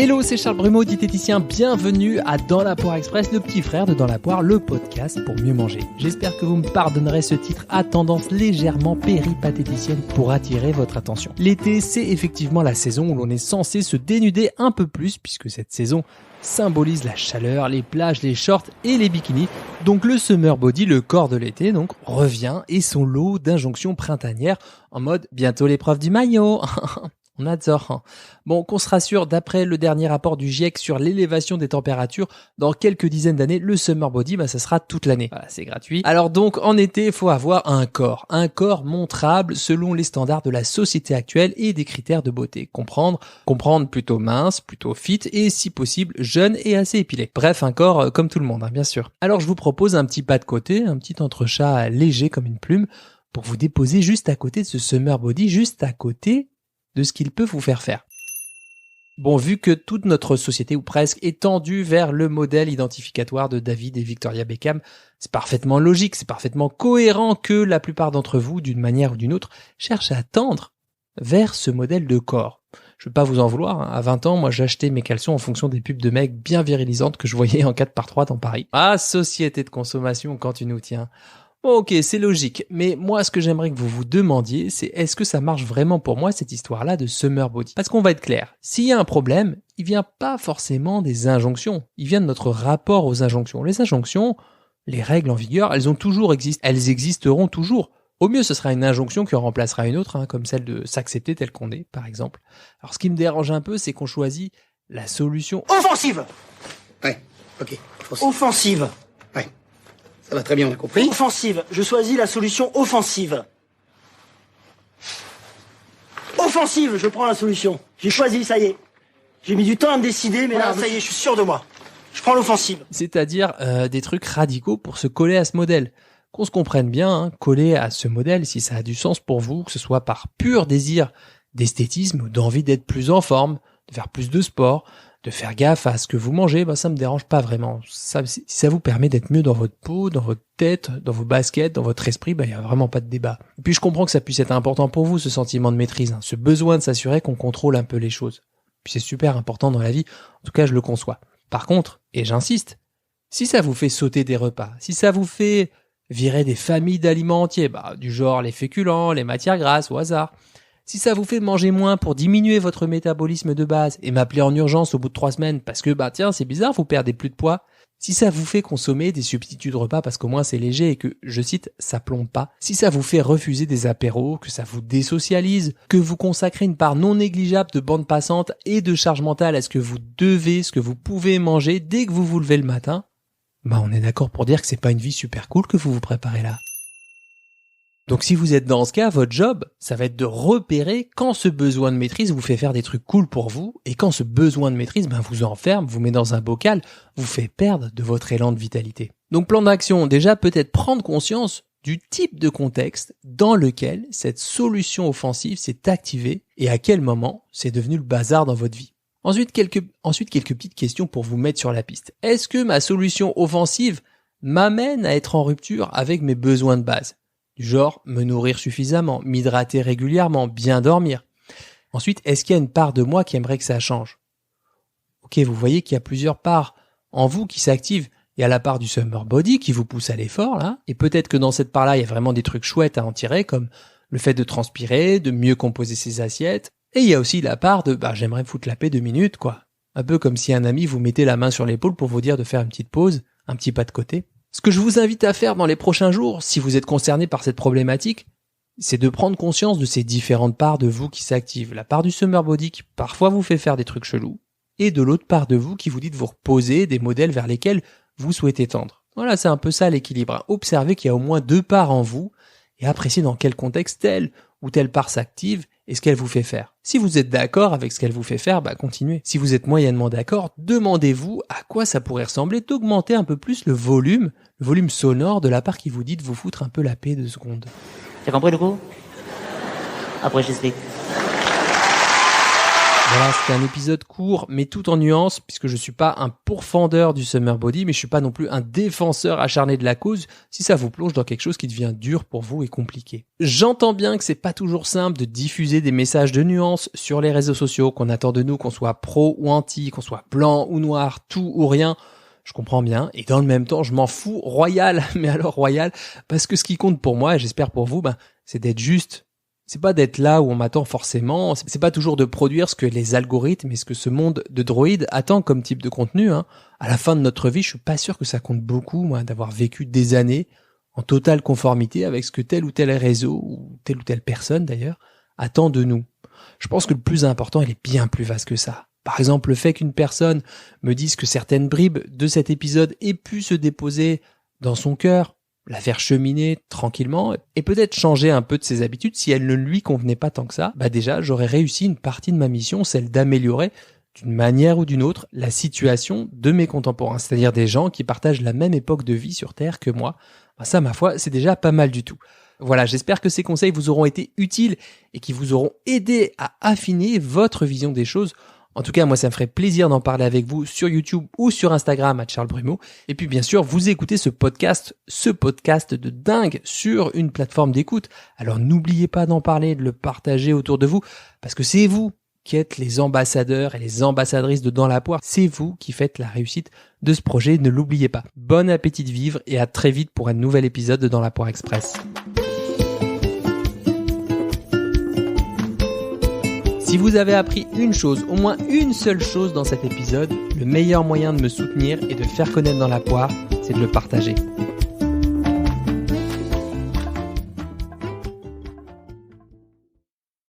Hello, c'est Charles Brumeau, diététicien. Bienvenue à Dans la Poire Express, le petit frère de Dans la Poire, le podcast pour mieux manger. J'espère que vous me pardonnerez ce titre à tendance légèrement péripatéticienne pour attirer votre attention. L'été, c'est effectivement la saison où l'on est censé se dénuder un peu plus, puisque cette saison symbolise la chaleur, les plages, les shorts et les bikinis. Donc le summer body, le corps de l'été, donc revient et son lot d'injonctions printanières en mode bientôt l'épreuve du maillot. On adore. Bon, qu'on se rassure, d'après le dernier rapport du GIEC sur l'élévation des températures, dans quelques dizaines d'années, le summer body, ça sera toute l'année. Voilà, c'est gratuit. Alors donc, en été, il faut avoir un corps montrable selon les standards de la société actuelle et des critères de beauté. Comprendre plutôt mince, plutôt fit et si possible jeune et assez épilé. Bref, un corps comme tout le monde, bien sûr. Alors je vous propose un petit pas de côté, un petit entrechat léger comme une plume, pour vous déposer juste à côté de ce summer body, juste à côté de ce qu'il peut vous faire faire. Bon, vu que toute notre société, ou presque, est tendue vers le modèle identificatoire de David et Victoria Beckham, c'est parfaitement logique, c'est parfaitement cohérent que la plupart d'entre vous, d'une manière ou d'une autre, cherchent à tendre vers ce modèle de corps. Je veux pas vous en vouloir, à 20 ans, moi j'achetais mes caleçons en fonction des pubs de mecs bien virilisantes que je voyais en 4x3 dans Paris. Ah, société de consommation quand tu nous tiens. Bon, ok, c'est logique, mais moi ce que j'aimerais que vous vous demandiez, c'est est-ce que ça marche vraiment pour moi cette histoire-là de summer body? Parce qu'on va être clair, s'il y a un problème, il vient pas forcément des injonctions, il vient de notre rapport aux injonctions. Les injonctions, les règles en vigueur, elles ont toujours existé, elles existeront toujours. Au mieux, ce sera une injonction qui en remplacera une autre, comme celle de s'accepter tel qu'on est, par exemple. Alors ce qui me dérange un peu, c'est qu'on choisit la solution offensive. Ouais, ok. Offensive. Ouais. Ça va très bien, on a compris. Offensive. Je choisis la solution offensive. Offensive, je prends la solution. J'ai choisi, ça y est. J'ai mis du temps à me décider, mais là, ça y est, je suis sûr de moi. Je prends l'offensive. C'est-à-dire des trucs radicaux pour se coller à ce modèle. Qu'on se comprenne bien, coller à ce modèle, si ça a du sens pour vous, que ce soit par pur désir d'esthétisme ou d'envie d'être plus en forme, de faire plus de sport, de faire gaffe à ce que vous mangez, ça me dérange pas vraiment. Si ça vous permet d'être mieux dans votre peau, dans votre tête, dans vos baskets, dans votre esprit, y a vraiment pas de débat. Et puis je comprends que ça puisse être important pour vous, ce sentiment de maîtrise, ce besoin de s'assurer qu'on contrôle un peu les choses. Puis c'est super important dans la vie, en tout cas je le conçois. Par contre, et j'insiste, si ça vous fait sauter des repas, si ça vous fait virer des familles d'aliments entiers, du genre les féculents, les matières grasses au hasard, si ça vous fait manger moins pour diminuer votre métabolisme de base et m'appeler en urgence au bout de 3 semaines parce que, tiens, c'est bizarre, vous perdez plus de poids. Si ça vous fait consommer des substituts de repas parce qu'au moins c'est léger et que, je cite, ça plombe pas. Si ça vous fait refuser des apéros, que ça vous désocialise, que vous consacrez une part non négligeable de bande passante et de charge mentale à ce que vous devez, ce que vous pouvez manger dès que vous vous levez le matin, on est d'accord pour dire que c'est pas une vie super cool que vous vous préparez là. Donc si vous êtes dans ce cas, votre job, ça va être de repérer quand ce besoin de maîtrise vous fait faire des trucs cool pour vous et quand ce besoin de maîtrise vous enferme, vous met dans un bocal, vous fait perdre de votre élan de vitalité. Donc plan d'action, déjà peut-être prendre conscience du type de contexte dans lequel cette solution offensive s'est activée et à quel moment c'est devenu le bazar dans votre vie. Ensuite, quelques petites questions pour vous mettre sur la piste. Est-ce que ma solution offensive m'amène à être en rupture avec mes besoins de base? Du genre, me nourrir suffisamment, m'hydrater régulièrement, bien dormir. Ensuite, est-ce qu'il y a une part de moi qui aimerait que ça change? Ok, vous voyez qu'il y a plusieurs parts en vous qui s'activent. Il y a la part du summer body qui vous pousse à l'effort, là. Et peut-être que dans cette part-là, il y a vraiment des trucs chouettes à en tirer, comme le fait de transpirer, de mieux composer ses assiettes. Et il y a aussi la part de, j'aimerais me foutre la paix 2 minutes, quoi. Un peu comme si un ami vous mettait la main sur l'épaule pour vous dire de faire une petite pause, un petit pas de côté. Ce que je vous invite à faire dans les prochains jours, si vous êtes concerné par cette problématique, c'est de prendre conscience de ces différentes parts de vous qui s'activent. La part du summer body qui parfois vous fait faire des trucs chelous, et de l'autre part de vous qui vous dit de vous reposer des modèles vers lesquels vous souhaitez tendre. Voilà, c'est un peu ça l'équilibre. Observez qu'il y a au moins 2 parts en vous, et appréciez dans quel contexte telle ou telle part s'active et ce qu'elle vous fait faire. Si vous êtes d'accord avec ce qu'elle vous fait faire, continuez. Si vous êtes moyennement d'accord, demandez-vous à quoi ça pourrait ressembler d'augmenter un peu plus le volume sonore de la part qui vous dit de vous foutre un peu la paix 2 secondes. T'as compris le coup? Après j'explique. Voilà, c'était un épisode court, mais tout en nuances, puisque je suis pas un pourfendeur du summer body, mais je suis pas non plus un défenseur acharné de la cause, si ça vous plonge dans quelque chose qui devient dur pour vous et compliqué. J'entends bien que c'est pas toujours simple de diffuser des messages de nuances sur les réseaux sociaux, qu'on attend de nous qu'on soit pro ou anti, qu'on soit blanc ou noir, tout ou rien. Je comprends bien, et dans le même temps, je m'en fous royal, mais alors royal, parce que ce qui compte pour moi, et j'espère pour vous, c'est d'être juste. C'est pas d'être là où on m'attend forcément, c'est pas toujours de produire ce que les algorithmes et ce que ce monde de droïdes attend comme type de contenu. À la fin de notre vie, je suis pas sûr que ça compte beaucoup, moi, d'avoir vécu des années en totale conformité avec ce que tel ou tel réseau, ou telle personne d'ailleurs, attend de nous. Je pense que le plus important, il est bien plus vaste que ça. Par exemple, le fait qu'une personne me dise que certaines bribes de cet épisode aient pu se déposer dans son cœur, la faire cheminer tranquillement et peut-être changer un peu de ses habitudes si elle ne lui convenait pas tant que ça, déjà j'aurais réussi une partie de ma mission, celle d'améliorer d'une manière ou d'une autre la situation de mes contemporains, c'est-à-dire des gens qui partagent la même époque de vie sur Terre que moi. Ça, ma foi, c'est déjà pas mal du tout. Voilà, j'espère que ces conseils vous auront été utiles et qui vous auront aidé à affiner votre vision des choses. En tout cas, moi, ça me ferait plaisir d'en parler avec vous sur YouTube ou sur Instagram @CharlesBrumeau. Et puis, bien sûr, vous écoutez ce podcast de dingue sur une plateforme d'écoute. Alors, n'oubliez pas d'en parler, de le partager autour de vous, parce que c'est vous qui êtes les ambassadeurs et les ambassadrices de Dans la Poire. C'est vous qui faites la réussite de ce projet. Ne l'oubliez pas. Bon appétit de vivre et à très vite pour un nouvel épisode de Dans la Poire Express. Si vous avez appris une chose, au moins une seule chose dans cet épisode, le meilleur moyen de me soutenir et de faire connaître Dans la Poire, c'est de le partager.